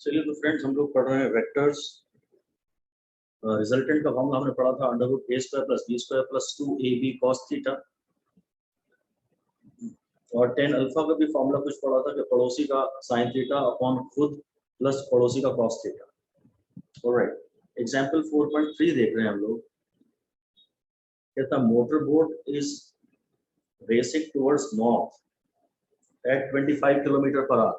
चलिए तो फ्रेंड्स, हम लोग पढ़ रहे हैं वेक्टर्स। रिजल्टेंट का फॉर्मूला हमने पढ़ा था √a² + b² + 2ab cos theta, और tan अल्फा का भी फॉर्मूला कुछ पढ़ा था कि पड़ोसी का sin थीटा अपॉन खुद प्लस पड़ोसी का cos थीटा। ऑलराइट, एग्जांपल 4.3 देख रहे हैं हम लोग। कहता motor boat is racing towards north at 25 km/h।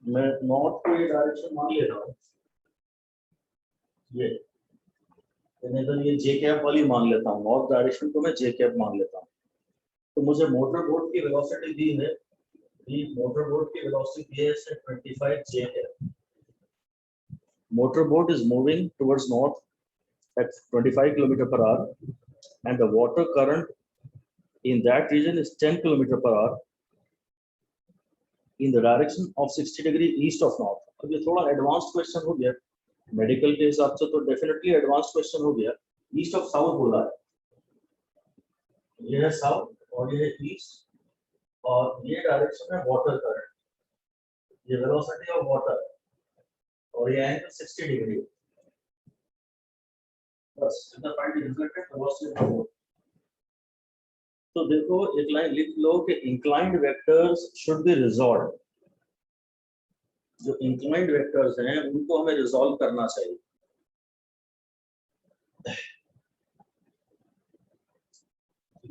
मैं नॉर्थ को ये डायरेक्शन मान ले रहा हूँ, ये इधर ये जे कैप वाली मान लेता हूँ, नॉर्थ डायरेक्शन को मैं जे कैप मान लेता हूँ। तो मुझे मोटर बोट की वेलोसिटी दी है, मोटर बोट की वेलोसिटी दी है 25 J cap. Motor boat is moving towards north at 25 km/h and the water current in that region is 10 km/h in the direction of 60 degree east of north। अब ये थोड़ा advance question हो गया, medical के हिसाब से तो डेफिनेटली एडवांस क्वेश्चन हो गया। ईस्ट ऑफ साउथ बोला है, ये है साउथ और ये है ईस्ट, और ये डायरेक्शन है वाटर करंट, ये वेलोसिटी ऑफ वाटर, और ये एंगल 60 डिग्री। बस इतना find resultant velocity of water. तो देखो एक लाइन लिख लो कि inclined vectors should be resolve. जो इंक्लाइंड वेक्टर्स हैं उनको हमें रिजॉल्व करना चाहिए।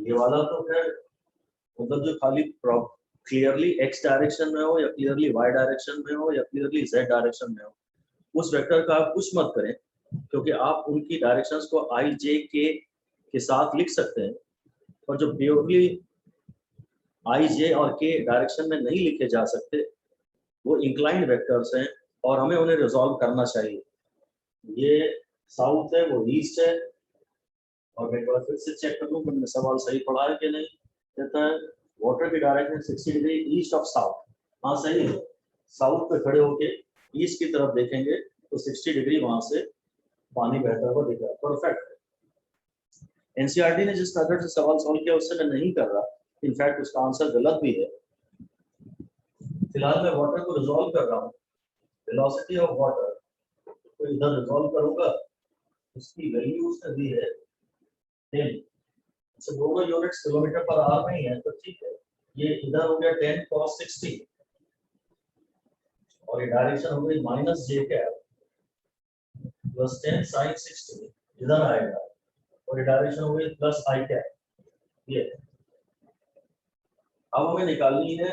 ये वाला तो खैर मतलब जो खाली क्लियरली एक्स डायरेक्शन में हो या क्लियरली वाई डायरेक्शन में हो या क्लियरली जेड डायरेक्शन में हो, उस वेक्टर का आप कुछ मत करें, क्योंकि आप उनकी डायरेक्शंस को आई जे के साथ लिख सकते हैं। और जो प्योरली आई जे और के डायरेक्शन में नहीं लिखे जा सकते वो इंक्लाइंड वेक्टर्स हैं और हमें उन्हें रिजॉल्व करना चाहिए। ये साउथ है, वो ईस्ट है, और मैं एक बार फिर से चेक कर लूँ कि मैंने सवाल सही पढ़ा है कि नहीं। कहता है वाटर की direction 60 degree east of south. हाँ सही है, साउथ पे खड़े होके ईस्ट की तरफ देखेंगे तो 60 डिग्री वहां से पानी बहता हुआ दिख रहा है। परफेक्ट। एनसीईआरटी ने जिस मेथड से सवाल सॉल्व किया उससे मैं नहीं कर रहा, इनफैक्ट उसका आंसर गलत भी है। फिलहाल मैं वाटर को रिजॉल्व कर रहा हूँ, वेलोसिटी ऑफ वाटर को इधर रिजॉल्व करूंगा, उसकी वैल्यू उसने दी है 10। अच्छा दोनों यूनिट्स km/h में ही है तो ठीक है। ये इधर हो गया 10 cos 60 और ये डायरेक्शन हो गई -j कैप प्लस 10 sin 60 इधर आएगा, और ये डायरेक्शन हो गई +i कैप। ये अब हमें निकालनी है,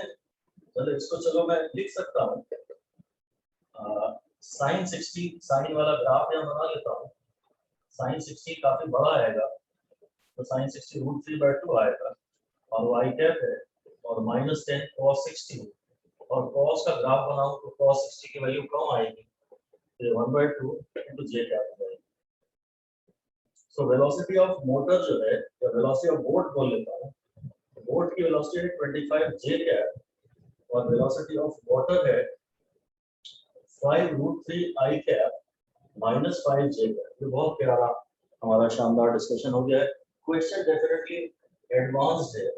चलो इसको चलो मैं लिख सकता हूँ sin 60, साइन वाला ग्राफ यहाँ बना लेता हूँ। sin 60 काफी बड़ा आएगा तो sin 60 √3/2 आएगा, और y कैप है, और -10 cos 60, और cos का ग्राफ बनाऊं तो cos 60 की वैल्यू कम आएगी, तो 1/2 into j कैप है। सो वेलोसिटी ऑफ मोटर जो है, या वेलोसिटी ऑफ बोट बोल लेता हूँ, बोट की वेलोसिटी है 25 j कैप, और वेलोसिटी ऑफ वाटर है 5√3 i कैप -5 j कैप। ये बहुत प्यारा हमारा शानदार डिस्कशन हो गया है। क्वेश्चन डेफिनेटली एडवांस्ड है,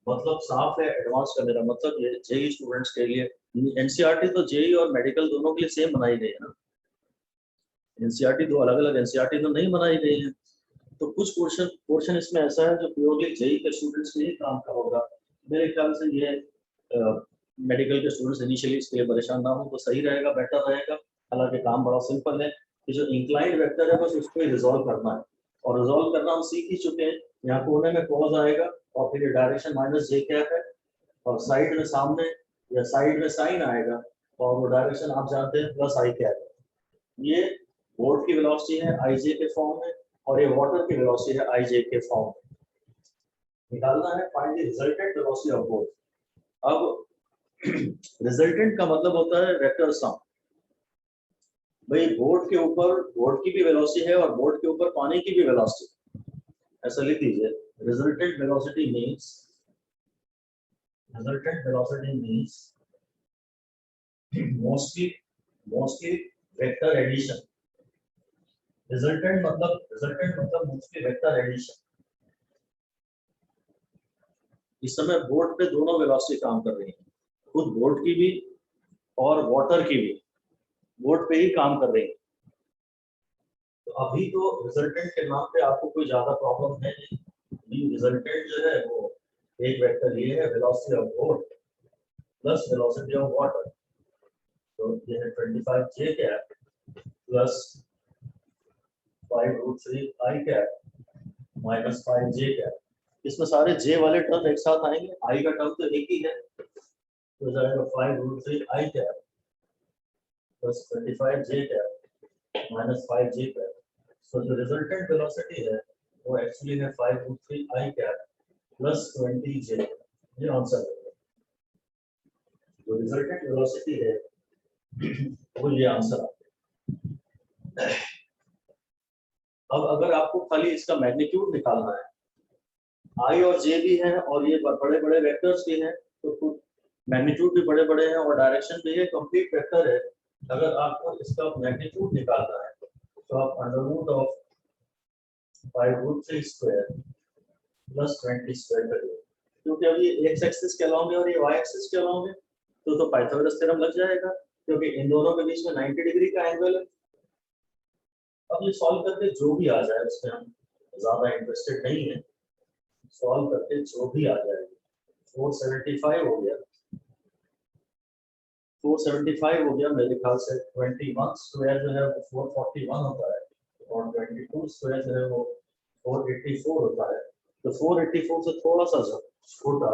मतलब साफ है। एडवांस का मेरा मतलब ये जेई स्टूडेंट्स के लिए। एनसीईआरटी तो जेई और मेडिकल दोनों के लिए सेम बनाई गई है ना, एनसीईआरटी दो अलग अलग एनसीईआरटी तो नहीं बनाई गई है। तो कुछ पोर्शन इसमें ऐसा है जो प्योरली जेई के स्टूडेंट्स के लिए काम का होगा। मेरे ख्याल से ये मेडिकल के स्टूडेंट्स इनिशियली इसके लिए परेशान ना हो तो सही रहेगा, बेटर रहेगा। हालांकि काम बड़ा सिंपल है कि जो इंक्लाइंड वेक्टर है बस उसको ही रिजॉल्व करना है, और रिजॉल्व करना हम सीख ही चुके हैं। यहाँ कोने में कॉस आएगा और फिर ये डायरेक्शन -j कैप है, और साइड में सामने या साइड में साइन आएगा, और वो डायरेक्शन आप जानते हैं +i कैप है। ये बोट की वेलोसिटी है ij के फॉर्म में, और ये वाटर की वेलोसिटी है ij के फॉर्म में। निकालना है find the resultant velocity of boat. अब रिजल्टेंट का मतलब होता है वेक्टर सम। भाई बोट के ऊपर बोट की भी वेलोसिटी है और बोट के ऊपर पानी की भी वेलोसिटी, ऐसा लिख दीजिए। Resultant velocity means mostly vector addition. Resultant मतलब मोस्टली वेक्टर एडिशन। इस समय बोट पे दोनों वेलोसिटी काम कर रही है, खुद बोट की भी और वाटर की भी बोट पे ही काम कर रही है। तो अभी तो रिजल्टेंट के नाम पे आपको कोई ज्यादा प्रॉब्लम है नहीं। रिजल्टेंट जो है वो एक वेक्टर ये है, velocity of boat plus velocity of water. तो ये है 25 j cap plus 5 root 3 I cap minus 5 j cap. इसमें सारे j वाले टर्म एक साथ आएंगे, I का टर्म तो एक ही है, तो जाएगा 5 root 3 I cap plus 25 j cap minus 5 j cap. So जो रिजल्टेंट वेलोसिटी है वो एक्चुअली है 5 root 3 I cap plus 20 j। ये आंसर है, जो रिजल्टेंट वेलोसिटी है वो ये आंसर आता है। अब अगर आपको खाली इसका मैग्नीट्यूड निकालना है, I और J भी है और ये बड़े बड़े वेक्टर्स भी हैं, तो मैग्नीट्यूड भी बड़े बड़े हैं और डायरेक्शन भी ये कंप्लीट वेक्टर है। अगर आपको इसका मैग्नीट्यूड निकालना है तो आप under root of 5 root 3 square plus 20 square करिए, क्योंकि अब ये एक्स एक्सिस के अलाउंग है और ये वाई एक्सिस के अलाउंग है, तो पाइथागोरस थ्योरम लग जाएगा, क्योंकि इन दोनों के बीच में 90 डिग्री का एंगल है। अब ये सॉल्व करके जो भी आ जाए उसमें हम ज्यादा इंटरेस्टेड नहीं है, सॉल्व करके जो भी आ जाएगा 475 हो गया, 475 हो गया मेरे ख्याल से। 21 स्क्वायर जो है वो 441 होता है और 22 स्क्वायर जो है वो 484 होता है। तो 484 से थोड़ा सा छोटा,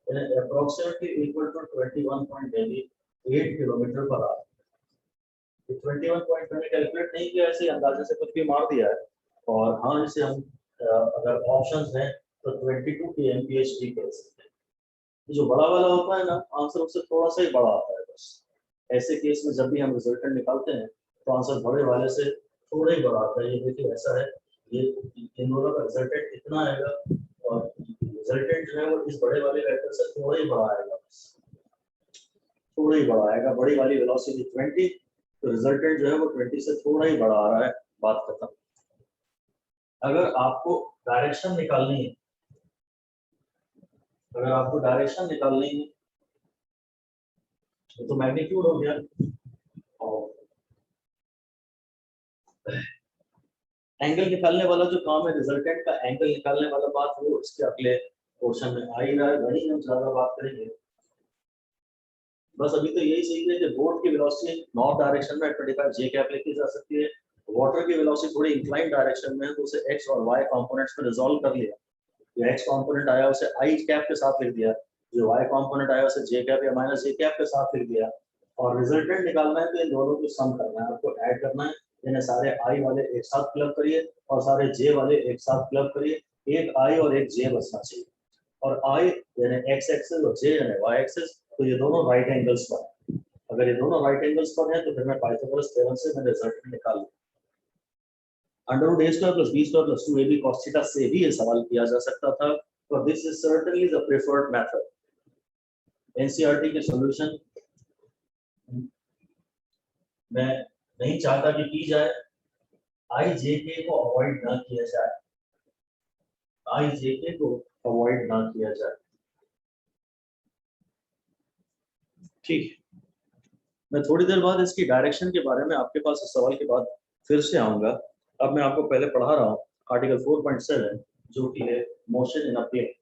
approximately equal to 21.8 kilometre per hour. 21 point मैंने कैलकुलेट नहीं किया, ऐसे अंदाजे से कुछ भी मार दिया है। और हाँ, इसे हम अगर ऑप्शंस हैं तो 22 kmph भी कर सकते हैं। जो बड़ा वाला होता है ना आंसर, उससे थोड़ा सा ही बड़ा आता है बस। ऐसे केस में जब भी हम रिजल्टेंट निकालते हैं तो आंसर बड़े वाले से थोड़ा ही बड़ा आता है। ये देखिए ऐसा है, ये इन दोनों का रिजल्टेंट इतना आएगा और रिजल्टेंट जो है वो इस बड़े वाले वेक्टर से थोड़ा ही बड़ा आएगा, बस थोड़ा ही बड़ा आएगा। बड़ी वाली वेलोसिटी 20, तो रिजल्टेंट जो है वो 20 से थोड़ा ही बड़ा आ रहा है, बात खत्म। अगर आपको डायरेक्शन निकालनी है, अगर आपको डायरेक्शन निकालनी है तो मैग्नीट्यूड हो गया, और एंगल निकालने वाला जो काम है, रिजल्टेंट का एंगल निकालने वाला बात, वो इसके अगले पोर्शन में आ ही रहा है, वही हम ज्यादा बात करेंगे। बस अभी तो यही सीख रहे कि बोट की वेलोसिटी नॉर्थ डायरेक्शन में 25 j कैप लिखी जा सकती है, वाटर की वेलोसिटी थोड़ी इंक्लाइन डायरेक्शन में है, तो उसे x और y कंपोनेंट्स में रिजॉल्व कर लिया। जो x कंपोनेंट आया उसे i कैप के साथ लिख दिया, जो y कंपोनेंट आया उसे j कैप या माइनस j कैप के साथ लिख दिया। और रिजल्टेंट निकालना है तो इन दोनों को सम करना है, आपको ऐड करना है। यानी सारे i वाले एक साथ क्लब करिए और सारे j वाले एक साथ क्लब करिए, एक i और एक j बचना चाहिए। और i यानी x एक्सिस और j यानी y एक्सिस, तो ये दोनों राइट एंगल्स पर हैं। अगर ये दोनों राइट एंगल्स पर हैं तो फिर मैं पाइथागोरस थ्योरम से मैं रिजल्टेंट निकाल लूं। Under root a square plus b square plus 2ab cos theta से भी ये सवाल किया जा सकता था, और this is certainly the preferred method. NCERT के सॉल्यूशन मैं नहीं चाहता कि की जाए, आई जे के को अवॉइड ना किया जाए, आई जे के को अवॉइड ना किया जाए। ठीक, मैं थोड़ी देर बाद इसकी डायरेक्शन के बारे में आपके पास इस सवाल के बाद फिर से आऊंगा। अब मैं आपको पहले पढ़ा रहा हूँ आर्टिकल 4.7, जो कि है मोशन इन अ प्लेन।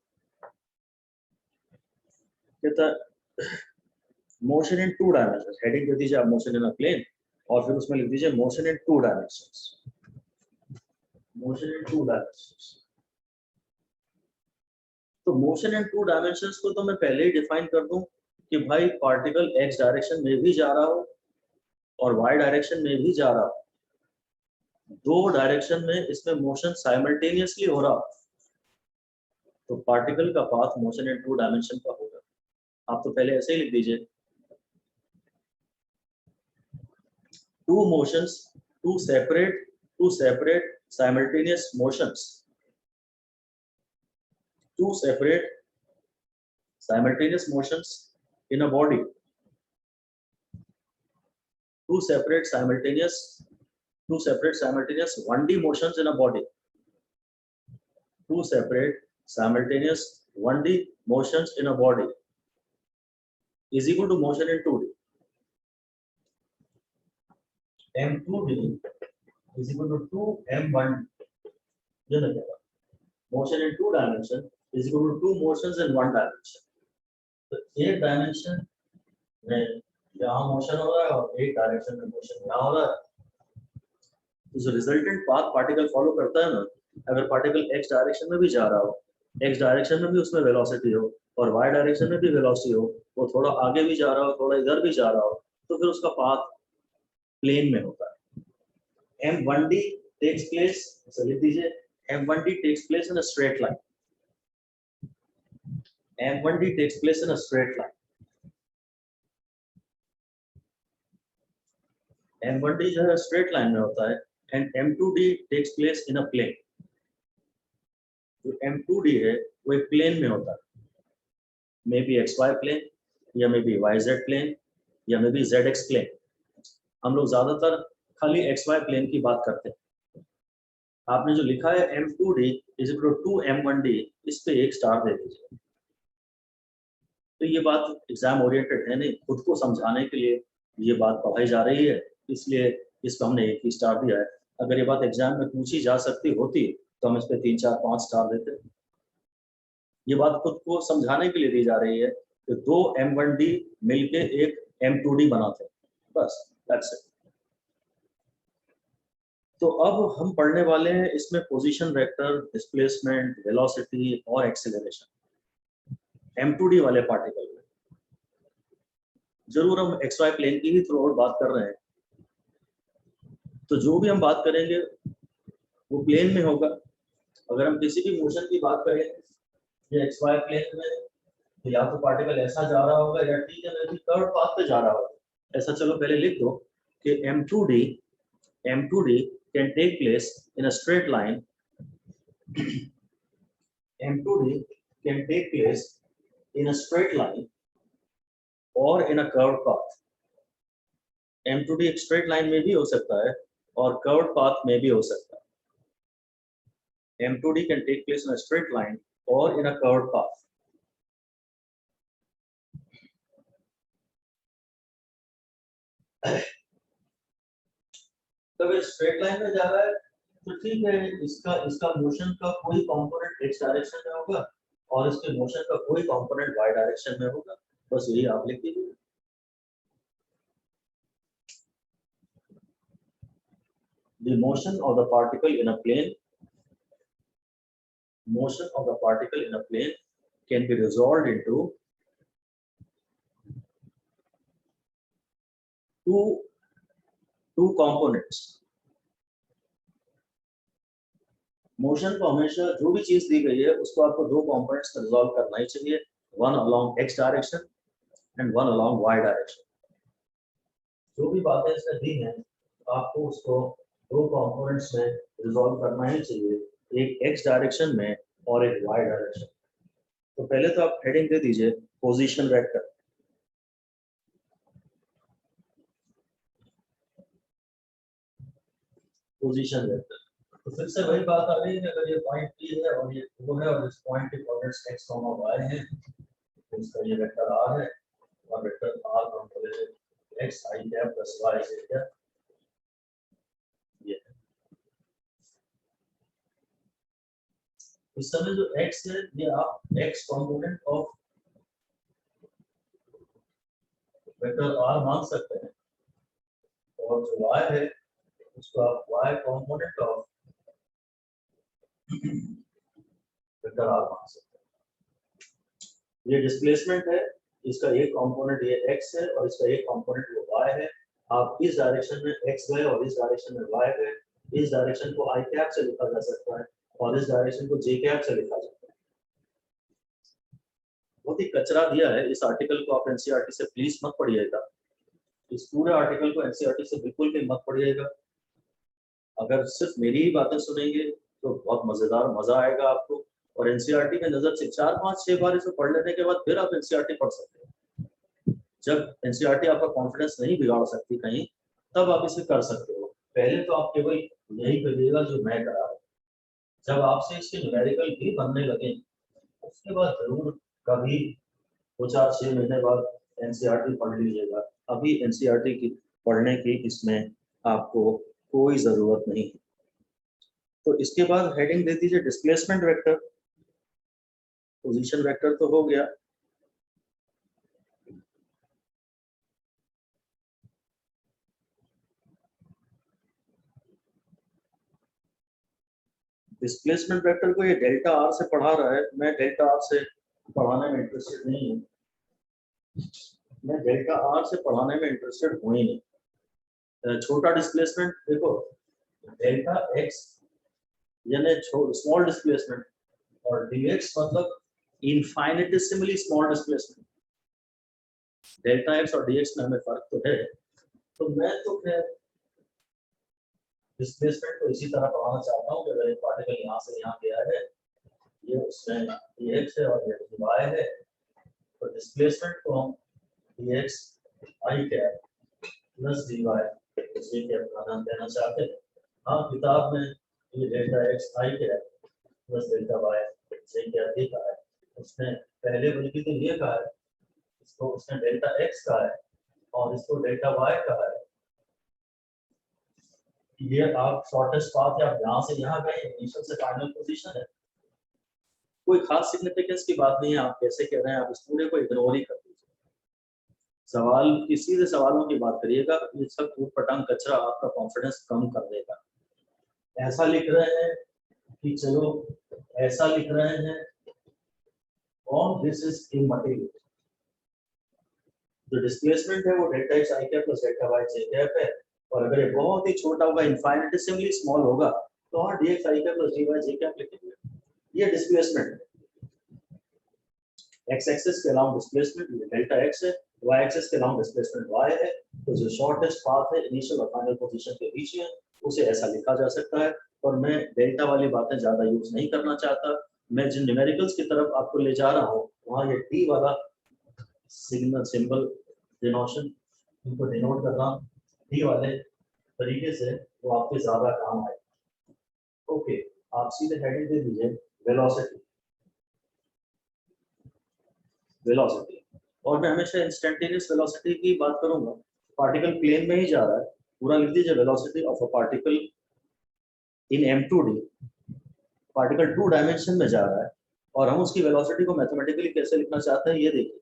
कहता है मोशन इन 2 डायमेंशन, हेडिंग दे दीजिए आप मोशन इन अ प्लेन, और फिर उसमें लिख दीजिए motion in 2 dimensions, motion in 2 dimensions. तो मोशन इन 2 डायमेंशंस को तो मैं पहले ही डिफाइन कर दूं कि भाई पार्टिकल x डायरेक्शन में भी जा रहा हो और y डायरेक्शन में भी जा रहा हो, दो डायरेक्शन में इसमें मोशन साइमल्टेनियसली हो रहा, तो पार्टिकल का पाथ मोशन इन 2 डायमेंशन का होगा। आप तो पहले ऐसे ही लिख दीजिए, two motions, two separate simultaneous motions, two separate simultaneous motions in a body, two separate simultaneous 1D motions in a body, two separate simultaneous 1D motions in a body is equal to motion in 2D. M2D is equal to 2M1D. ये लगेगा motion in 2 dimension is equal to 2 motions in 1 dimension. तो एक dimension में यहाँ motion हो रहा है और एक डायरेक्शन में मोशन यहाँ हो रहा है, तो जो रिजल्टेंट पाथ पार्टिकल फॉलो करता है ना, अगर पार्टिकल एक्स डायरेक्शन में भी जा रहा हो, एक्स डायरेक्शन में भी उसमें वेलोसिटी हो और वाई डायरेक्शन में भी वेलोसिटी हो, वो थोड़ा आगे भी जा रहा हो थोड़ा इधर भी जा रहा हो, तो फिर उसका पाथ प्लेन में होता है। M1D takes place, लिख दीजिए, M1D takes place in a straight line. M1D takes place in a straight line. M1D जो है straight line में होता है, and M2D takes place in a plane. जो M2D है वो एक प्लेन में होता है, मे बी XY प्लेन या मे बी YZ प्लेन या मे बी ZX प्लेन। हम लोग ज्यादातर खाली XY प्लेन की बात करते हैं। आपने जो लिखा है M2D is equal to 2M1D, इस पे एक स्टार दे दीजिए। तो ये बात एग्जाम ओरिएंटेड है नहीं, खुद को समझाने के लिए ये बात पढ़ाई जा रही है, इसलिए इसको हमने एक ही स्टार दिया है। अगर ये बात एग्जाम में पूछी जा सकती होती तो हम इस पे 3, 4, 5 स्टार देते। ये बात खुद को समझाने के लिए दी जा रही है कि 2 M1D मिलके एक M2D बनाते हैं, बस दैट्स इट। तो अब हम पढ़ने वाले हैं इसमें पोजीशन वेक्टर, डिस्प्लेसमेंट, वेलोसिटी और एक्सेलरेशन M2D वाले पार्टिकल में। जरूर हम XY प्लेन की ही थ्रू आउट बात कर रहे हैं, तो जो भी हम बात करेंगे वो प्लेन में होगा। अगर हम किसी भी मोशन की बात करें ये XY प्लेन में, तो या तो पार्टिकल ऐसा जा रहा होगा या ठीक है मैं कर्व पाथ पे जा रहा होगा। ऐसा चलो पहले लिख दो कि M2D can take place in a straight line. M2D can take place in a straight line or in a curved path. M2D एक straight line में भी हो सकता है और curved path में भी हो सकता है। M2D can take place in a straight line or in a curved path. तो अगर स्ट्रेट लाइन में जा रहा है तो ठीक है, इसका मोशन का कोई कंपोनेंट एक्स डायरेक्शन में होगा और इसके मोशन का कोई कंपोनेंट वाई डायरेक्शन में होगा, बस यही आप लिख दीजिए। The motion of the particle in a plane, can be resolved into two components. Motion को हमेशा जो भी चीज दी गई है उसको आपको 2 कंपोनेंट्स में रिजॉल्व करना ही चाहिए, one along X direction and one along Y direction. जो भी बातें इसमें दी हैं आपको उसको 2 कंपोनेंट्स में रिजॉल्व करना ही चाहिए, एक एक्स डायरेक्शन में और एक वाई डायरेक्शन। तो पहले तो आप हेडिंग दे दीजिए पोजीशन वेक्टर। पोजीशन वेक्टर, तो फिर से वही बात आ रही है कि अगर ये पॉइंट P है और ये O है और इस पॉइंट के कोऑर्डिनेट्स x, y हैं, तो इसका ये वेक्टर r है और वेक्टर r हम बोले x i cap plus y j cap, ये इस समय जो x है ये आप x component of vector r मान सकते हैं और जो y है उसको आप y component of vector r मान सकते हैं। ये डिस्प्लेसमेंट है, इसका एक कंपोनेंट ये x है और इसका एक कंपोनेंट वो y है। आप इस डायरेक्शन में x गए और इस डायरेक्शन में y गए, इस डायरेक्शन को i कैप से लिखा जा सकता है और इस डायरेक्शन को j कैप से लिखा जाता है। बहुत ही कचरा दिया है, इस आर्टिकल को आप एनसीईआरटी से प्लीज मत पढ़िएगा, इस पूरे आर्टिकल को एनसीईआरटी से बिल्कुल भी मत पढ़िएगा। अगर सिर्फ मेरी ही बातें सुनेंगे तो बहुत मजेदार मजा आएगा आपको, और एनसीईआरटी के नजर से 4, 5, 6 बार इसे पढ़ लेने के बाद फिर आप एनसीईआरटी पढ़ सकते हैं। जब एनसीईआरटी आपका कॉन्फिडेंस नहीं बिगाड़ सकती कहीं, तब आप इसे कर सकते हो। पहले तो आप केवल यही करिएगा जो मैं करा रहा हूं। जब आपसे इसके न्यूमेरिकल भी बनने लगे उसके बाद जरूर कभी 2-4-6 महीने बाद एनसीईआरटी पढ़ लीजिएगा। अभी एनसीईआरटी की पढ़ने की इसमें आपको कोई जरूरत नहीं है। तो इसके बाद हेडिंग दे दीजिए डिस्प्लेसमेंट वेक्टर। पोजीशन वेक्टर तो हो गया। डिस्प्लेसमेंट वेक्टर को ये डेल्टा आर से पढ़ा रहा है, मैं डेल्टा आर से पढ़ाने में इंटरेस्टेड नहीं हूँ। मैं डेल्टा आर से पढ़ाने में इंटरेस्टेड हूँ ही नहीं। छोटा डिस्प्लेसमेंट देखो, डेल्टा एक्स यानी स्मॉल डिस्प्लेसमेंट और डीएक्स मतलब इनफाइनिटेसिमली स्मॉल डिस्प्लेसमेंट। डेल्टा एक्स और डीएक्स में हमें फर्क तो है। तो मैं तो फिर डिस्प्लेसमेंट को इसी तरह पढ़ाना चाहता हूँ कि अगर एक पार्टिकल यहाँ से यहाँ गया है, ये उसमें dx है और ये y है, तो डिस्प्लेसमेंट को हम dx आई कैप प्लस dy इसी कैप का नाम देना चाहते हैं। हाँ, किताब में ये डेल्टा x आई कैप प्लस डेल्टा y इसी कैप लिखा है, उसने पहले बल्कि तो ये कहा है, इसको उसने डेल्टा x कहा है और इसको डेल्टा y कहा है। ये आप शॉर्टेस्ट पाथ है, आप यहाँ से यहाँ गए, इनिशियल से फाइनल पोजीशन है, कोई खास सिग्निफिकेंस की बात नहीं है। आप कैसे कह रहे हैं, आप इस पूरे को इग्नोर ही कर दीजिए। सवाल की सीधे सवालों की बात करिएगा, ये सब ऊटपटांग कचरा आपका कॉन्फिडेंस कम कर देगा। ऐसा लिख रहे हैं कि चलो ऐसा लिख रहे हैं ऑन दिस इज इमटेरियल, जो डिस्प्लेसमेंट है वो डेल्टा एक्स आई कैप प्लस डेल्टा वाई जे कैप है, और अगर ये बहुत ही छोटा होगा, इनफाइनिटेसिमली स्मॉल होगा, तो हाँ डीएक्स आई कैप प्लस डी वाई जे कैप लिखेंगे। ये डिस्प्लेसमेंट है। एक्स एक्सिस के अलाउंग डिस्प्लेसमेंट डेल्टा एक्स है, वाई एक्सिस के अलाउंग डिस्प्लेसमेंट वाई है। तो जो शॉर्टेस्ट पाथ है इनिशियल और फाइनल पोजीशन के बीच में, उसे ऐसा लिखा जा सकता है। और मैं डेल्टा वाली बातें ज्यादा यूज नहीं करना चाहता। मैं जिन न्यूमेरिकल्स की तरफ आपको ले जा रहा हूँ, वहाँ ये टी वाला सिग्नल सिंबल डिनोशन इनको डिनोट करना टी वाले तरीके से, वो आपके ज्यादा काम आए। ओके, आप सीधे हेडिंग दे दीजिए वेलोसिटी। वेलोसिटी, और मैं हमेशा इंस्टेंटेनियस वेलोसिटी की बात करूंगा। पार्टिकल प्लेन में ही जा रहा है, पूरा लिख दीजिए velocity of a particle in m2d। Particle 2 dimension में जा रहा है और हम उसकी वेलोसिटी को मैथमेटिकली कैसे लिखना चाहते हैं ये देखिए।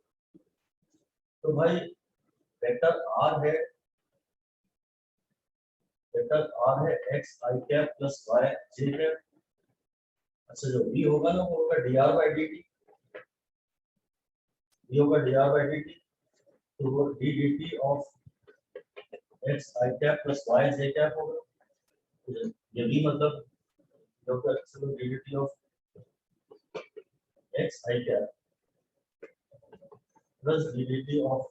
तो भाई वेक्टर r है, वेक्टर r है x i cap plus y j cap. अच्छा, जो v होगा ना वो होगा dr by dt, v होगा dr by dt, तो वो d dt of x i cap plus y j cap होगा। ये भी मतलब जो कि चलो d dt of x i cap plus d dt of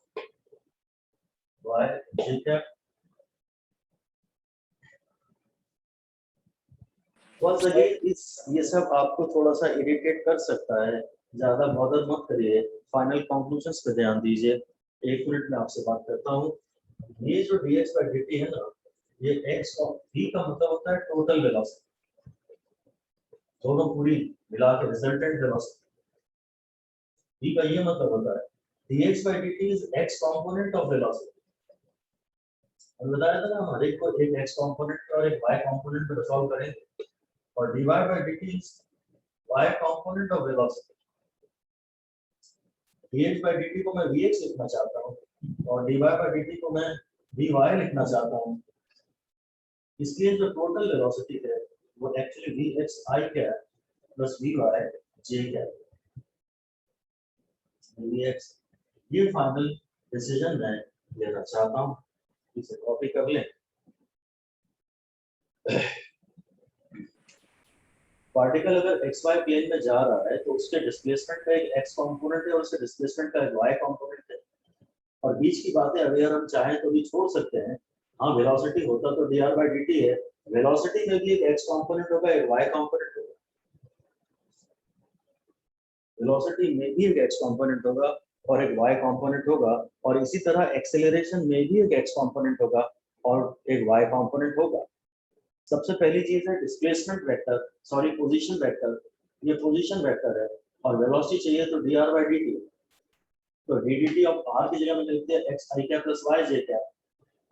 y j cap. बस अगेन ये सब आपको थोड़ा सा इरिटेट कर सकता है, ज्यादा बॉदर मत करिए, फाइनल कंक्लूजन्स पे ध्यान दीजिए। 1 मिनट में आपसे बात करता हूँ। ये जो dx by dt है ना, ये x और v का मतलब होता है टोटल वेलोसिटी, दोनों पूरी मिला के रिजल्टेंट वेलोसिटी। v का ये मतलब होता है dx by dt is x component of velocity. और बताया था ना, हम हर एक को एक x कंपोनेंट और एक y कंपोनेंट पे सॉल्व करेंगे, और dy by dt is y component of velocity। dx by dt को मैं vx लिखना चाहता हूँ और dy by dt को मैं dy लिखना चाहता हूँ। इसलिए जो टोटल वेलोसिटी है वो actually vx i cap plus vy j cap. vx ये फाइनल डिसीजन मैं लेना चाहता हूँ, इसे कॉपी कर लें। पार्टिकल अगर xy प्लेन में जा रहा है तो उसके डिस्प्लेसमेंट का एक x कंपोनेंट है और उसके डिस्प्लेसमेंट का एक y कंपोनेंट है, और बीच की बातें अगर हम चाहें तो भी छोड़ सकते हैं। हाँ, वेलोसिटी होता तो dr by dt है, वेलोसिटी में भी एक x कंपोनेंट होगा, एक y कंपोनेंट होगा। वेलोसिटी में भी एक x कंपोनेंट होगा और एक y कंपोनेंट होगा, और इसी तरह एक्सेलरेशन में भी एक x कंपोनेंट होगा और एक y कंपोनेंट होगा। सबसे पहली चीज है displacement vector, sorry position vector. ये पोजीशन वेक्टर है और वेलोसिटी चाहिए तो dr by dt। तो ddt ऑफ r की जगह में लिखते हैं x I cap plus y j cap।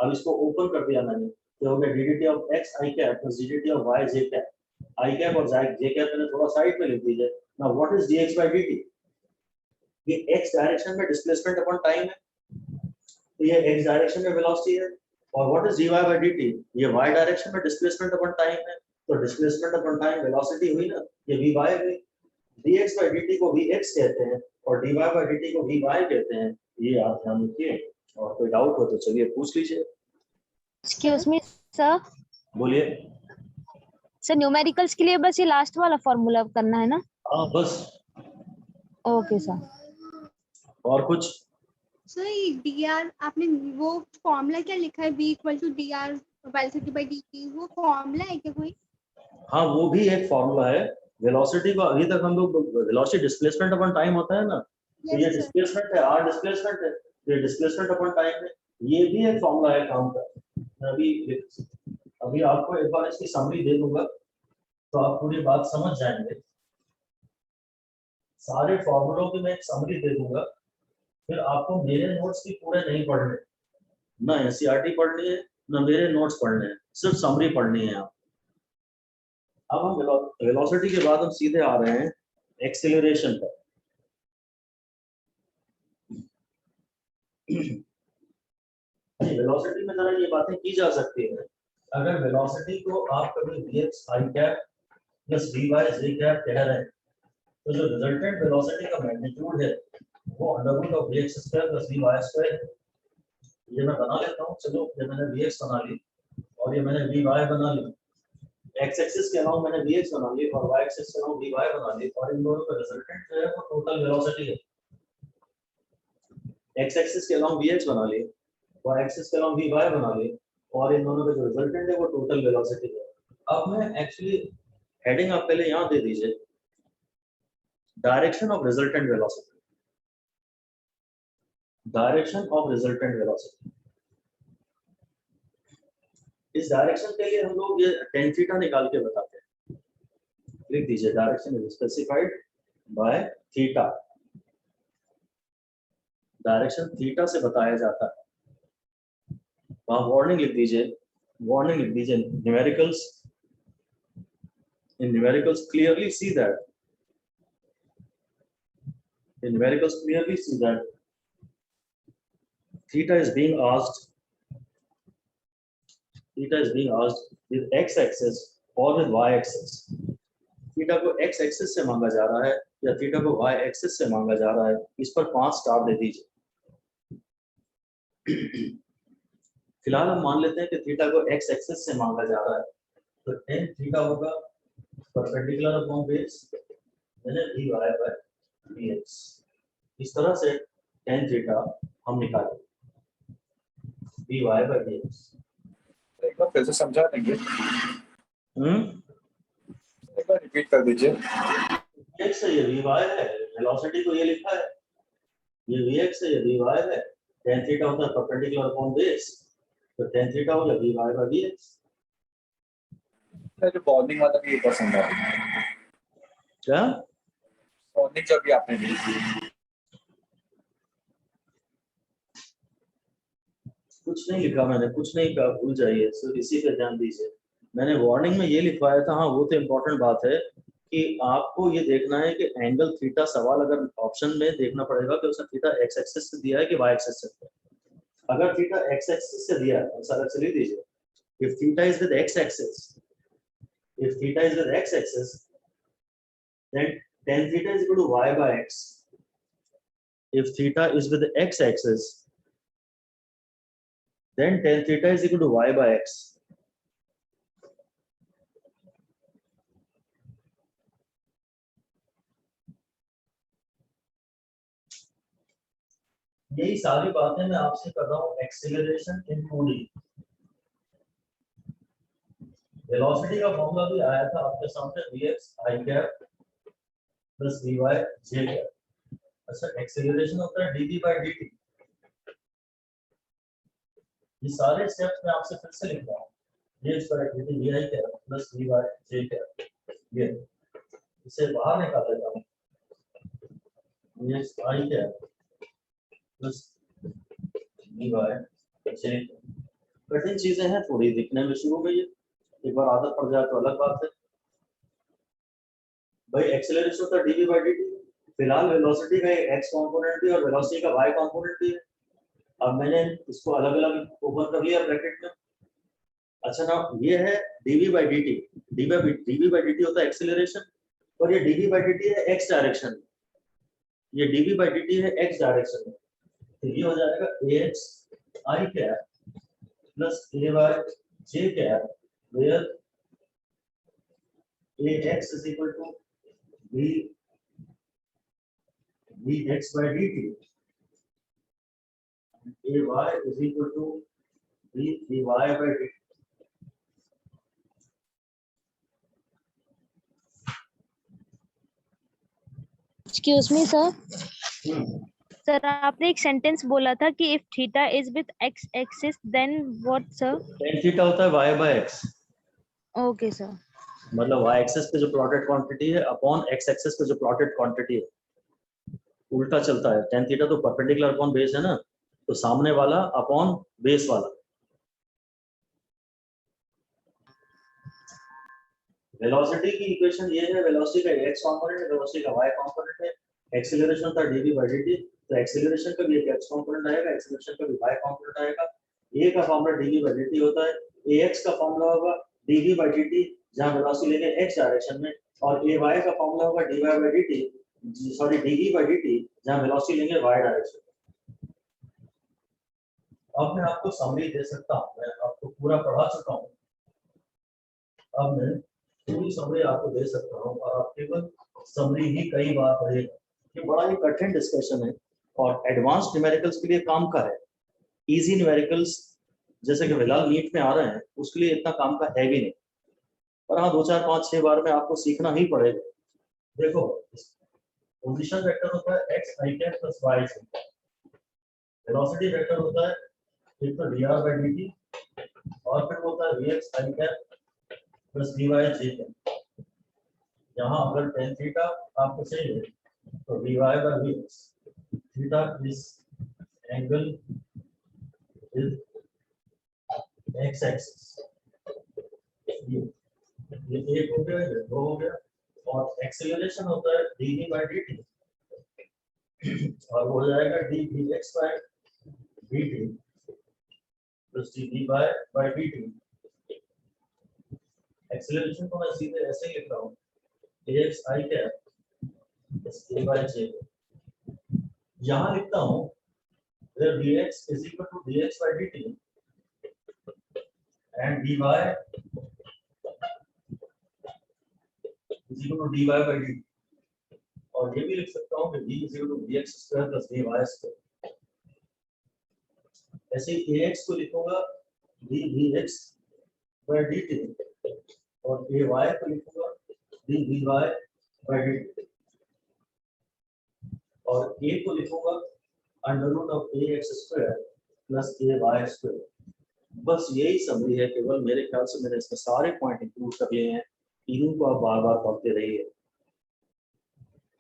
अब इसको ओपन कर दिया मैंने तो हो गया ddt of x I cap plus ddt of y j cap। I cap और j cap मैंने थोड़ा साइड में लिख दीजिए। Now what is dx by dt? ये x डायरेक्शन में डिस्प्लेसमेंट अपॉन टाइम है, तो ये x डायरेक्शन में वेलोसिटी है। और what is dy by dt? ये y डायरेक्शन में डिस्प्लेसमेंट अपॉन टाइम है, तो डिस्प्लेसमेंट अपॉन टाइम वेलोसिटी हुई ना, ये vy हुई। dx by dt को vx कहते हैं और dy by dt को vy कहते हैं, ये आप ध्यान रखिए। और कोई डाउट हो तो चलिए पूछ लीजिए। Excuse me sir. बोलिए। सर न्यूमेरिकल्स के लिए बस ये लास्ट वाला फॉर्मूला करना है ना? हाँ बस। Okay sir. और कुछ? सर ये dr आपने वो फॉर्मूला क्या लिखा है, v equal to dr velocity by dt, वो फॉर्मूला है क्या कोई? हाँ वो भी एक फॉर्मूला है। वेलोसिटी को अभी तक हम लोग वेलोसिटी डिस्प्लेसमेंट अपॉन टाइम होता है ना, तो ये डिस्प्लेसमेंट है, r डिस्प्लेसमेंट है, ये डिस्प्लेसमेंट अपॉन टाइम है, ये भी एक फॉर्मूला है काम का। अभी आपको एक बार इसकी समरी दे दूंगा तो आप पूरी बात समझ जाएंगे। सारे फॉर्मूलों की मैं एक समरी दे दूंगा, फिर आपको मेरे नोट्स भी पूरे नहीं पढ़ने, ना एनसीईआरटी पढ़नी है ना मेरे नोट्स पढ़ने हैं, सिर्फ समरी पढ़नी है आप। अब हम वेलोसिटी के बाद हम सीधे आ रहे हैं एक्सेलरेशन पर। वेलोसिटी में जरा ये बातें की जा सकती है। अगर वेलोसिटी को आप कभी vx I cap plus vy j cap कह रहे हैं, तो जो रिजल्टेंट वेलोसिटी का मैग्नीट्यूड है वो under root of vx square plus vy square है। ये मैं बना लेता हूँ, चलो ये मैंने vx बना ली और ये मैंने vy बना ली। x एक्सिस के अलावा मैंने vx बना ली और y एक्सिस के अलावा vy बना ली, और इन दोनों का रिजल्टेंट जो है वो टोटल वेलोसिटी है। x एक्सिस के अलावा vx बना ली, y एक्सिस के अलावा vy बना ली, और इन दोनों का जो रिजल्टेंट है वो टोटल वेलोसिटी है। अब मैं एक्चुअली हेडिंग आप पहले यहाँ दे दीजिए, direction of resultant velocity, direction of resultant velocity. इस डायरेक्शन के लिए हम लोग ये tan थीटा निकाल के बताते हैं। लिख दीजिए direction is specified by theta, direction theta से बताया जाता है। वहां वार्निंग लिख दीजिए, वार्निंग लिख दीजिए numericals, in numericals clearly see that, in numericals clearly see that theta is being asked with x axis or with y axis। Theta को x एक्सिस से मांगा जा रहा है या थीटा को y एक्सिस से मांगा जा रहा है, इस पर 5 स्टार दे दीजिए। फिलहाल हम मान लेते हैं कि थीटा को x एक्सिस से मांगा जा रहा है, तो tan थीटा होगा परपेंडिकुलर अपॉन बेस यानी dy by dx। इस तरह से tan थीटा हम निकालेंगे dy by dx। एक बार फिर से समझा देंगे, एक बार रिपीट कर दीजिए। x है ये vy है, वेलोसिटी को ये लिखा है, ये vx है ये vy है, tan थीटा होता है परपेंडिकुलर अपॉन बेस, तो tan थीटा हो गया dy by dx। जो बॉर्निंग वाला भी एक बार समझा दीजिए। क्या बॉर्निंग जो भी आपने दी थी, कुछ नहीं लिखा मैंने, कुछ नहीं कहा, भूल जाइए, सिर्फ इसी पे ध्यान दीजिए। मैंने वार्निंग में ये लिखवाया था, हाँ वो तो इम्पोर्टेंट बात है कि आपको ये देखना है कि एंगल थीटा, सवाल अगर ऑप्शन में देखना पड़ेगा कि उसने थीटा x एक्सिस से दिया है कि y एक्सिस से दिया है। अगर थीटा x एक्सिस से दिया है सर एक्चुअली दीजिए, if theta is with x axis, if theta is with x axis then tan theta is equal to y by x। if theta is with x axis then tan theta is equal to y by x। यही सारी बातें मैं आपसे कर रहा हूँ acceleration इन 2D। Velocity का formula भी आया था आपके सामने, vx I cap plus vy j cap। अच्छा एक्सीलरेशन होता है dv by dt। ये सारे स्टेप्स मैं आपसे फिर से लिख रहा हूँ, ये इस पर activity vi cap plus vy j cap, ये इसे बाहर निकाल देता हूँ। Yes, I क्या प्लस dy जे। कठिन चीजें हैं थोड़ी दिखने में शुरू में, ये एक बार आदत पड़ जाए तो अलग बात है। भाई एक्सेलरेशन होता है dv by dt, फिलहाल वेलोसिटी का x कंपोनेंट भी और वेलोसिटी का y कंपोनेंट भी है। अब मैंने इसको अलग अलग ओपन कर लिया ब्रैकेट में। अच्छा ना, ये है dv by dt, dv by dt होता है एक्सेलरेशन, और ये dv by dt है x डायरेक्शन में, ये dv by dt है x डायरेक्शन में। तो ये हो जाएगा ax I cap plus ay j cap, where ax is equal to dx by dt, ay is equal to dy by dt। Excuse me sir, hmm, sir आपने एक sentence बोला था कि if theta is with X axis then what sir? tan theta होता है y by x, okay sir. मतलब y axis पे जो प्लॉटेड क्वांटिटी है अपॉन x एक्सिस पे जो प्लॉटेड क्वांटिटी है, उल्टा चलता है। tan थीटा तो परपेंडिकुलर अपॉन बेस है ना, तो सामने वाला अपॉन बेस वाला। वेलोसिटी की इक्वेशन ये है, वेलोसिटी का x कंपोनेंट है, वेलोसिटी का y कंपोनेंट है, एक्सीलरेशन था dv by dt, तो एक्सीलरेशन का भी एक x कंपोनेंट आएगा, एक्सीलरेशन का भी y कंपोनेंट आएगा। a का फॉर्मूला dv by dt होता है, ax का फॉर्मूला होगा dv by dt जहां वेलोसिटी लेंगे x डायरेक्शन में, और ay का फॉर्मूला होगा dy by dt, sorry dv by dt जहां वेलोसिटी लेंगे y डायरेक्शन में। अब मैं आपको समरी दे सकता हूं, मैं आपको पूरा पढ़ा चुका हूं, अब मैं पूरी समरी आपको दे सकता हूँ, और आप केवल समरी ही कई बार पढ़ेगा। ये बड़ा ही कठिन डिस्कशन है और एडवांस न्यूमेरिकल्स के लिए काम का है। इजी न्यूमेरिकल्स जैसे कि फिलहाल नीट में आ रहे हैं उसके लिए इतना काम का है भी नहीं, पर हाँ 2 4 5 6 बार में आपको सीखना ही पड़ेगा। देखो पोजीशन वेक्टर होता है x i cap plus y j, velocity vector होता है एक तो dr by dt, और फिर होता है vx i cap plus dy j cap. यहाँ अगर tan थीटा आपको चाहिए तो dy by vx, theta is angle with x axis, ये एक हो गया, ये दो हो गया, और एक्सेलरेशन होता है dv by dt, और हो जाएगा dvx by dt plus dv by dt। Acceleration को मैं सीधे ऐसे ही लिख रहा हूँ, ax I cap plus ay j। यहाँ लिखता हूँ where dx is equal to dx by dt and dy is equal to dy by dt, और ये भी लिख सकता हूँ कि d is equal to dx square plus dy square। ऐसे ही ax को लिखूंगा dvx by dt, और ay को लिखूंगा dvy by dt, और a को लिखूंगा under root of ax square plus ay square. बस यही समरी है केवल, मेरे ख्याल से मैंने इसमें सारे पॉइंट इंक्लूड कर लिए हैं, इन्हीं को आप बार बार पढ़ते रहिए।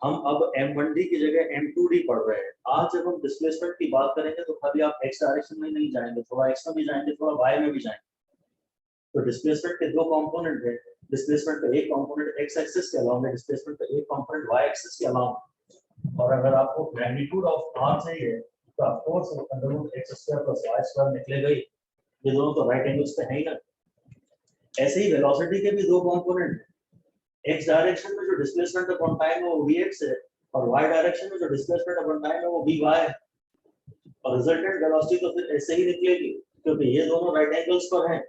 हम अब m1d की जगह m2d पढ़ रहे हैं। आज जब हम डिस्प्लेसमेंट की बात करेंगे तो खाली आप x डायरेक्शन में नहीं जाएंगे, थोड़ा x में भी जाएंगे, थोड़ा y में भी जाएंगे। तो डिस्प्लेसमेंट के दो कंपोनेंट हैं, डिस्प्लेसमेंट का एक कंपोनेंट x एक्सिस के अलावा, डिस्प्लेसमेंट का एक कंपोनेंट y एक्सिस के अलावा। और अगर आपको मैग्नीट्यूड ऑफ r चाहिए तो of course under root x square plus y square निकलेगा ही, ये दोनों तो राइट एंगल्स पे है ही ना। ऐसे ही वेलोसिटी के भी दो कंपोनेंट हैं, x डायरेक्शन में जो डिस्प्लेसमेंट अपॉन टाइम है वो vx है, और y डायरेक्शन में जो डिस्प्लेसमेंट अपॉन टाइम है वो vy है, और रिजल्टेंट वेलोसिटी तो फिर ऐसे ही निकलेगी क्योंकि ये दोनों राइट एंगल्स पर हैं।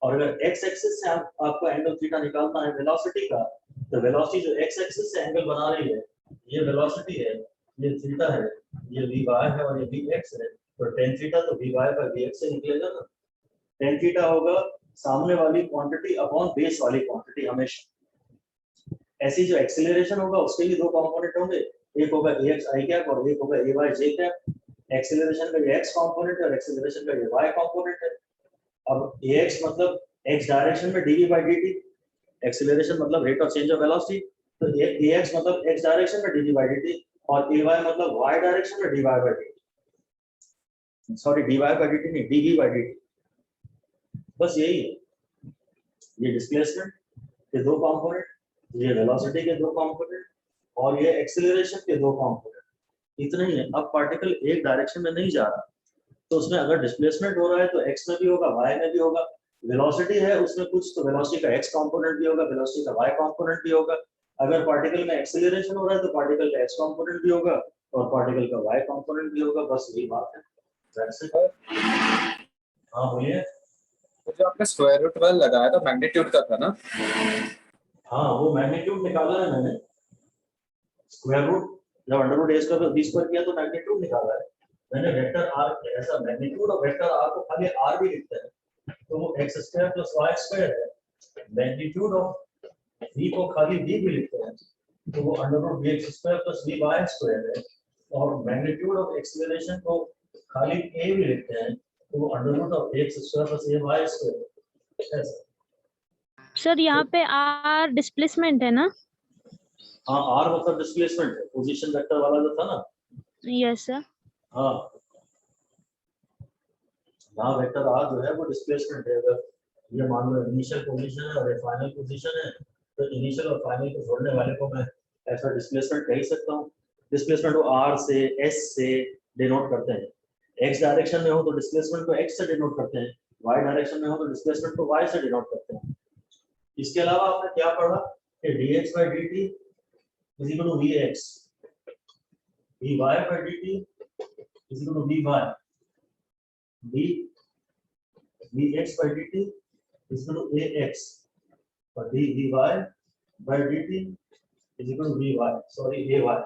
और अगर x एक्सिस से आपको एंगल थीटा निकालना है वेलोसिटी का, तो वेलोसिटी जो x एक्सिस से एंगल बना रही है, ये वेलोसिटी है, ये थीटा है, ये vy है और ये vx है, तो tan थीटा तो vy by vx से निकलेगा ना। tan थीटा होगा सामने वाली क्वांटिटी अपॉन बेस वाली क्वांटिटी हमेशा। ऐसी जो एक्सेलरेशन होगा उसके भी दो कंपोनेंट होंगे, एक होगा ax I कैप और एक होगा ay j कैप। एक्सेलरेशन का ये x कंपोनेंट है और एक्सेलरेशन का ये y कंपोनेंट है। अब ax मतलब x डायरेक्शन में dv by dt, एक्सेलरेशन मतलब rate of change of velocity, तो ax मतलब x डायरेक्शन में dv by dt, और ए वाई मतलब वाई डायरेक्शन में D Y by D, sorry D Y by D T नहीं, D V by D T, बस यही है। ये डिस्प्लेसमेंट के दो कंपोनेंट, ये वेलोसिटी के दो कंपोनेंट और ये एक्सेलरेशन के दो कंपोनेंट, इतना ही है। अब पार्टिकल एक डायरेक्शन में नहीं जा रहा, तो उसमें अगर डिस्प्लेसमेंट हो रहा है तो एक्स में भी होगा, वाई में भी होगा। वेलोसिटी है उसमें कुछ, तो वेलोसिटी का एक्स कंपोनेंट भी होगा, वेलोसिटी का वाई कंपोनेंट भी होगा। अगर पार्टिकल में एक्सेलरेशन हो रहा है तो पार्टिकल का एक्स कंपोनेंट भी होगा और पार्टिकल का वाई कंपोनेंट भी होगा, बस यही बात है। That's it. हाँ बोलिए। तो जो आपने स्क्वायर रूट 12 लगाया था मैग्नीट्यूड का था ना? हाँ वो मैग्नीट्यूड निकाला है मैंने, स्क्वायर रूट जब under root A square B square किया तो मैग्नीट्यूड निकाला है मैंने। वेक्टर आर, ऐसा मैग्नीट्यूड और वेक्टर आर को खाली आर भी लिखते हैं तो वो X square plus Y square है। मैग्नीट्यूड ऑफ वी को खाली वी भी लिखते हैं तो वो under root B X square plus V Y square है। और मैग्नीट्यूड ऑफ एक्सेलरेशन को खाली ए भी लिखते हैं तो वो under root of X square plus A Y square है। सर यहाँ पे आर डिस्प्लेसमेंट है ना? हाँ आर मतलब डिस्प्लेसमेंट है, पोजीशन वेक्टर वाला जो था ना। Yes sir. हाँ यहाँ वेक्टर आर जो है वो डिस्प्लेसमेंट है। अगर ये मान लो इनिशियल पोजीशन है और ये फाइनल पोजीशन है तो इनिशियल और फाइनल को जोड़ने वाले को मैं ऐसा डिस्प्लेसमेंट कह ही सकता हूँ। डिस्प्लेसमेंट को आर से एस से डिनोट करते हैं। एक्स डायरेक्शन में हो तो डिस्प्लेसमेंट को एक्स से डिनोट करते हैं, वाई डायरेक्शन में हो तो डिस्प्लेसमेंट को वाई से डिनोट करते हैं। इसके अलावा आपने क्या पढ़ा कि dx by dt is equal to vx, dy by dt is equal to vy, dvx by dt is equal to ax और dvy by dt is equal to vy, sorry ay।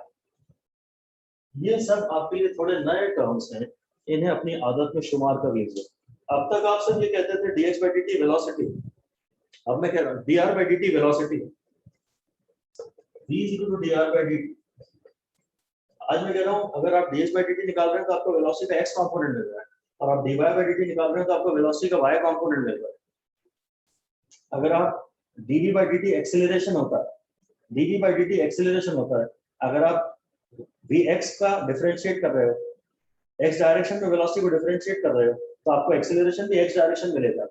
ये सब आपके लिए थोड़े नए टर्म्स हैं, इन्हें अपनी आदत में शुमार कर लीजिए। अब तक आप सब ये कहते थे dx by dt वेलोसिटी, अब मैं कह रहा हूँ dr by dt velocity, v is equal to dr by dt। आज मैं कह रहा हूँ अगर आप dx by dt निकाल रहे हैं तो आपको वेलोसिटी का x कंपोनेंट मिल रहा है और आप dy by dt निकाल रहे हैं तो आपको वेलोसिटी का y कंपोनेंट मिल रहा है। अगर आप dv by dt एक्सेलरेशन होता है, dv by dt एक्सेलरेशन होता है, अगर आप vx का डिफरेंशिएट कर रहे हो, x डायरेक्शन में वेलोसिटी को डिफरेंशिएट कर रहे हो तो आपको एक्सेलरेशन भी x डायरेक्शन मिलेगा।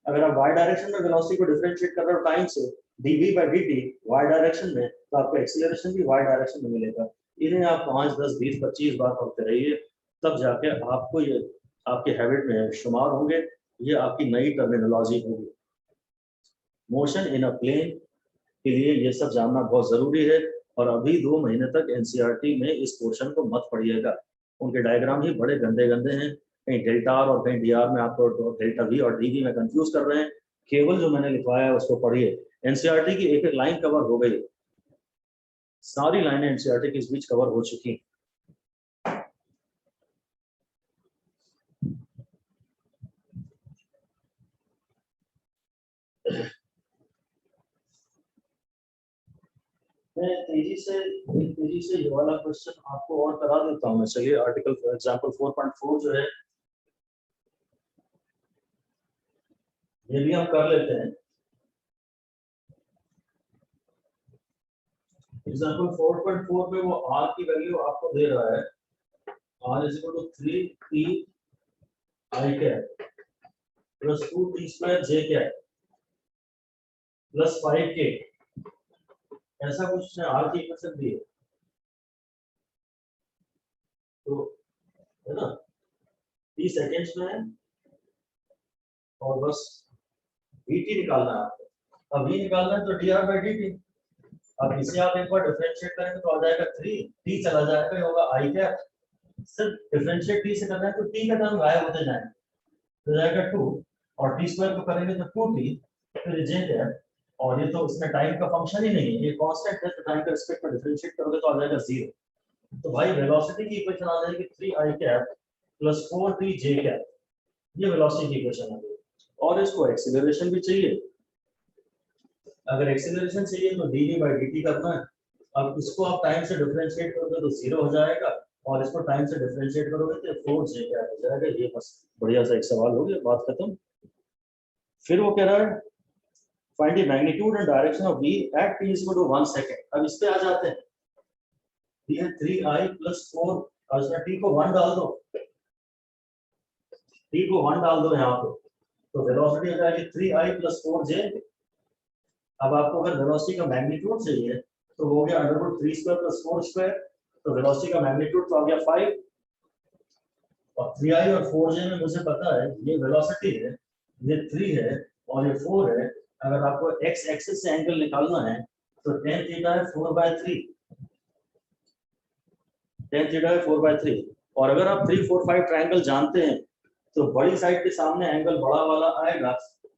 अगर आप y डायरेक्शन में वेलोसिटी को डिफरेंशिएट कर रहे हो टाइम से dv by dt y direction में तो आपको एक्सेलरेशन भी y डायरेक्शन में मिलेगा। इन्हें आप 5, 10, 20, 25 बार पढ़ते रहिए, तब जाके आपको ये आपके हैबिट में शुमार होंगे, ये आपकी नई टर्मिनोलॉजी होगी। मोशन इन अ प्लेन के लिए ये सब जानना बहुत जरूरी है और अभी 2 महीने तक एनसीईआरटी में इस पोर्शन को मत पढ़िएगा, उनके डायग्राम ही बड़े गंदे गंदे हैं, कहीं डेल्टा आर और कहीं डी आर में आपको डेल्टा वी और डी वी में कंफ्यूज कर रहे हैं। केवल जो मैंने लिखवाया है उसको पढ़िए, एनसीईआरटी की एक एक लाइन कवर हो गई, सारी लाइनें एनसीईआरटी के इस बीच कवर हो चुकी। मैं तेजी से ये वाला क्वेश्चन आपको और करा देता हूँ। मैं चलिए आर्टिकल फॉर एग्जांपल 4.4 जो है ये भी हम कर लेते हैं। एग्जांपल 4.4 में वो r की वैल्यू आपको दे रहा है r is equal to 3t I cap plus 2t square j cap plus 5k, ऐसा कुछ ने r की इक्वेशन दी है तो है ना 30 सेकेंड्स में है और बस dt निकालना है आपको। अब v निकालना है तो dr by dt, अब इसे आप एक बार डिफरेंशिएट करेंगे तो आ जाएगा 3, t चला जाएगा, ये होगा i कैप। सिर्फ डिफरेंशिएट t से करना है तो t का टर्म गायब होते जाएंगे, तो जाएगा 2 और t स्क्वायर को करेंगे तो 2t फिर j कैप, और ये तो इसमें टाइम का फंक्शन ही नहीं है, ये कांस्टेंट है तो टाइम के रिस्पेक्ट में डिफरेंशिएट करोगे तो आ जाएगा 0। तो भाई वेलोसिटी की इक्वेशन आ जाएगी 3i cap plus 4t j cap, ये वेलोसिटी की इक्वेशन आ गई। और इसको एक्सीलरेशन भी चाहिए, अगर एक्सीलरेशन चाहिए तो dv by dt करना है। अब इसको आप टाइम से डिफरेंशिएट करोगे तो 0 हो जाएगा और इसको टाइम से डिफरेंशिएट करोगे तो 4j कैप हो जाएगा। ये बस बढ़िया सा एक सवाल हो गया, बात खत्म। फिर वो कह रहा है find the magnitude and direction of v at t is equal to 1 second. अब इस पे आ जाते हैं, ये है 3i प्लस 4, और इसमें t को 1 डाल दो, t को 1 डाल दो यहाँ पे, तो वेलोसिटी हो जाएगी 3i प्लस 4j। अब आपको अगर वेलोसिटी का मैग्नीट्यूड चाहिए तो वो हो गया √3 स्क्वायर प्लस 4 स्क्वायर, तो वेलोसिटी का मैग्नीट्यूड तो आ गया 5, और 3i और 4j में मुझे पता है ये वेलोसिटी है, ये 3 है और ये 4 है। अगर आपको x एक्सिस से एंगल निकालना है तो tan थीटा है 4/3, tan थीटा है 4/3। और अगर आप 3, 4, 5 ट्रायंगल जानते हैं तो बड़ी साइड के सामने एंगल बड़ा वाला आएगा,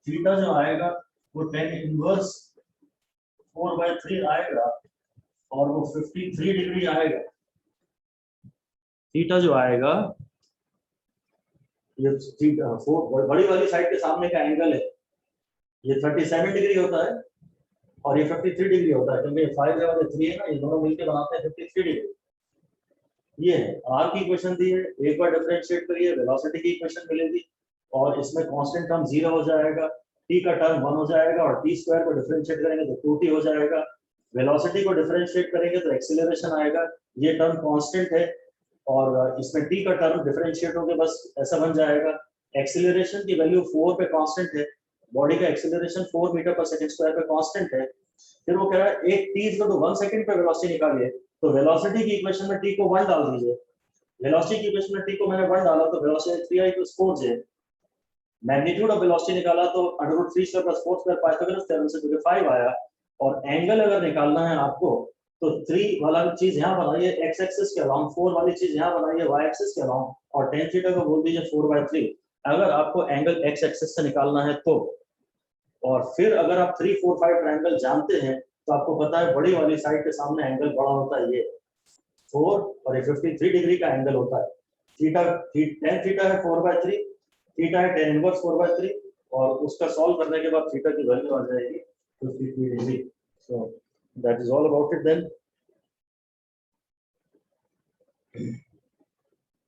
थीटा जो आएगा वो tan इनवर्स 4/3 आएगा और वो 53 डिग्री आएगा। थीटा जो आएगा ये बड़ी वाली साइड के सामने का एंगल है, ये 37 डिग्री होता है और ये 53 डिग्री होता है, क्योंकि 5 है और 3 है ना, ये दोनों मिलकर बनाते हैं 53 डिग्री। ये है आर की इक्वेशन दी है, एक बार डिफरेंशिएट करिए वेलोसिटी की इक्वेशन मिलेगी, और इसमें कांस्टेंट टर्म 0 हो जाएगा, टी का टर्म 1 हो जाएगा, और टी स्क्वायर को डिफरेंशिएट करेंगे तो 2t हो जाएगा। वेलोसिटी को डिफरेंशिएट करेंगे तो एक्सीलरेशन आएगा, ये टर्म कांस्टेंट है, और इसमें टी का टर्म डिफरेंशिएट होकर बस ऐसा बन जाएगा। एक्सीलरेशन की वैल्यू 4 पे कांस्टेंट है, बॉडी का एक्सीलरेशन 4 मीटर पर सेकंड स्क्वायर पे कांस्टेंट है। फिर वो कह रहा है एक t इक्वल टू 1 सेकंड पे वेलोसिटी निकालिए, तो वेलोसिटी की इक्वेशन में t को 1 डाल दीजिए। वेलोसिटी की इक्वेशन में t को मैंने 1 डाला तो velocity 3i + 4j। Magnitude of velocity निकाला तो √3 square plus 4 square Pythagoras theorem से जो 5 आया। और एंगल अगर निकालना है आपको तो 3 वाला चीज यहाँ बनाइए x एक्सिस के अलोंग, 4 वाली चीज यहाँ बनाइए y एक्सिस के अलोंग, और tan थीटा को बोल दीजिए 4/3 अगर आपको एंगल x एक्सिस से निकालना है तो। और फिर अगर आप 3, 4, 5 ट्रायंगल जानते हैं तो आपको पता है बड़ी वाली साइड के सामने एंगल बड़ा होता है, ये 4 और ये 53 डिग्री का एंगल होता है। tan थीटा है 4/3, थीटा है tan इनवर्स 4/3, और उसका सॉल्व करने के बाद थीटा की वैल्यू आ जाएगी 53 degree. So that is all about it then.